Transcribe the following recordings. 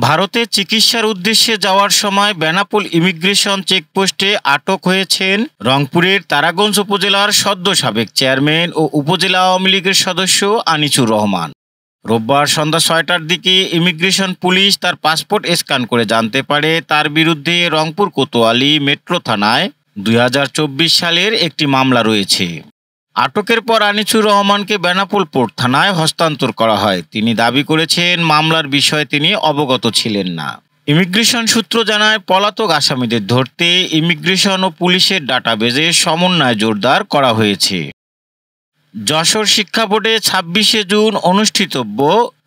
ভারতে চিকিৎসার উদ্দেশ্যে যাওয়ার সময় বেনাপোল ইমিগ্রেশন চেকপোস্টে আটক হয়েছেন রংপুরের তারাগঞ্জ উপজেলার সদ্য সাবেক চেয়ারম্যান ও উপজেলা আওয়ামী লীগের সদস্য আনিছুর রহমান। রোববার সন্ধ্যা ৬টার দিকে ইমিগ্রেশন পুলিশ তার পাসপোর্ট স্ক্যান করে জানতে পারে তার বিরুদ্ধে রংপুর কোতোয়ালি মেট্রো থানায় ২০২৪ সালের একটি মামলা রয়েছে। আটকের পর আনিছুর রহমানকে বেনাপোল পোর্ট থানায় হস্তান্তর করা হয়। তিনি দাবি করেছেন মামলার বিষয়ে তিনি অবগত ছিলেন না। ইমিগ্রেশন সূত্র জানায়, পলাতক আসামিদের ধরতে ইমিগ্রেশন ও পুলিশের ডাটাবেজে সমন্বয় জোরদার করা হয়েছে। যশোর শিক্ষা বোর্ডে ২৬শে জুন অনুষ্ঠিতব্য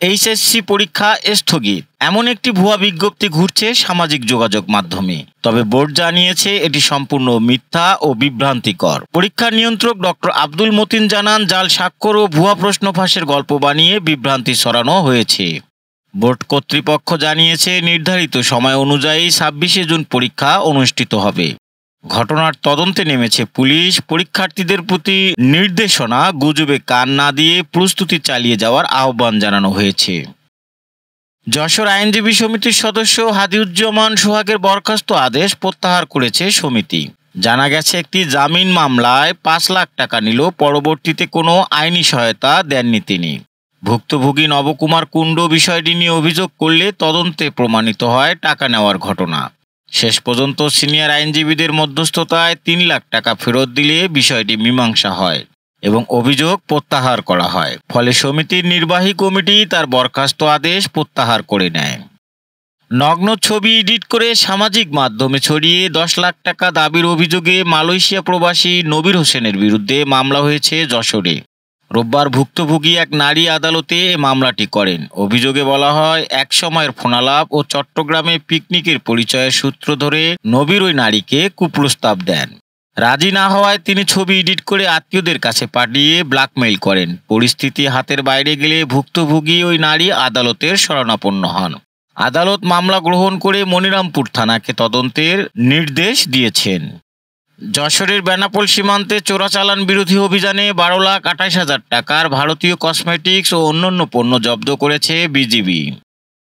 এইচএসসি পরীক্ষা স্থগিত, এমন একটি ভুয়া বিজ্ঞপ্তি ঘুরছে সামাজিক যোগাযোগ মাধ্যমে। তবে বোর্ড জানিয়েছে এটি সম্পূর্ণ মিথ্যা ও বিভ্রান্তিকর। পরীক্ষা নিয়ন্ত্রক ডক্টর আব্দুল মতিন জানান, জাল স্বাক্ষর ও ভুয়া প্রশ্ন ফাঁসের গল্প বানিয়ে বিভ্রান্তি ছড়ানো হয়েছে। বোর্ড কর্তৃপক্ষ জানিয়েছে নির্ধারিত সময় অনুযায়ী ২৬শে জুন পরীক্ষা অনুষ্ঠিত হবে। ঘটনার তদন্তে নেমেছে পুলিশ। পরীক্ষার্থীদের প্রতি নির্দেশনা, গুজবে কান না দিয়ে প্রস্তুতি চালিয়ে যাওয়ার আহ্বান জানানো হয়েছে। যশোর আইনজীবী সমিতির সদস্য হাদিউজ্জামান সোহাগের বরখাস্ত আদেশ প্রত্যাহার করেছে সমিতি। জানা গেছে, একটি জামিন মামলায় ৫ লাখ টাকা নিল, পরবর্তীতে কোনো আইনি সহায়তা দেননি তিনি। ভুক্তভোগী নবকুমার কুণ্ড বিষয়টি নিয়ে অভিযোগ করলে তদন্তে প্রমাণিত হয় টাকা নেওয়ার ঘটনা। শেষ পর্যন্ত সিনিয়র আইনজীবীদের মধ্যস্থতায় ৩ লাখ টাকা ফেরত দিলে বিষয়টি মীমাংসা হয় এবং অভিযোগ প্রত্যাহার করা হয়। ফলে সমিতির নির্বাহী কমিটি তার বরখাস্ত আদেশ প্রত্যাহার করে নেয়। নগ্ন ছবি এডিট করে সামাজিক মাধ্যমে ছড়িয়ে ১০ লাখ টাকা দাবির অভিযোগে মালয়েশিয়া প্রবাসী নবীর হোসেনের বিরুদ্ধে মামলা হয়েছে যশোরে। রোববার ভুক্তভোগী এক নারী আদালতে এ মামলাটি করেন। অভিযোগে বলা হয়, এক সময়ের ফোনালাপ ও চট্টগ্রামে পিকনিকের পরিচয়ের সূত্র ধরে নবীর ওই নারীকে কুপ্রস্তাব দেন। রাজি না হওয়ায় তিনি ছবি এডিট করে আত্মীয়দের কাছে পাঠিয়ে ব্ল্যাকমেইল করেন। পরিস্থিতি হাতের বাইরে গেলে ভুক্তভোগী ওই নারী আদালতের শরণাপন্ন হন। আদালত মামলা গ্রহণ করে মনিরামপুর থানাকে তদন্তের নির্দেশ দিয়েছেন। যশোরের বেনাপোল সীমান্তে চোরাচালান বিরোধী অভিযানে ১২,২৮,০০০ টাকার ভারতীয় কসমেটিক্স ও অন্যান্য পণ্য জব্দ করেছে বিজিবি।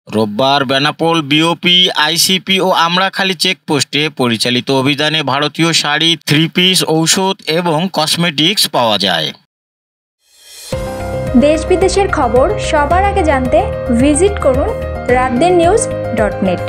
রোববার বেনাপোল বিওপি, আইসিপি ও আমরাখালী চেকপোস্টে পরিচালিত অভিযানে ভারতীয় শাড়ি, 3 পিস, ঔষধ এবং কসমেটিক্স পাওয়া যায়। দেশ বিদেশের খবর সবার আগে জানতে ভিজিট করুন raddennews.net।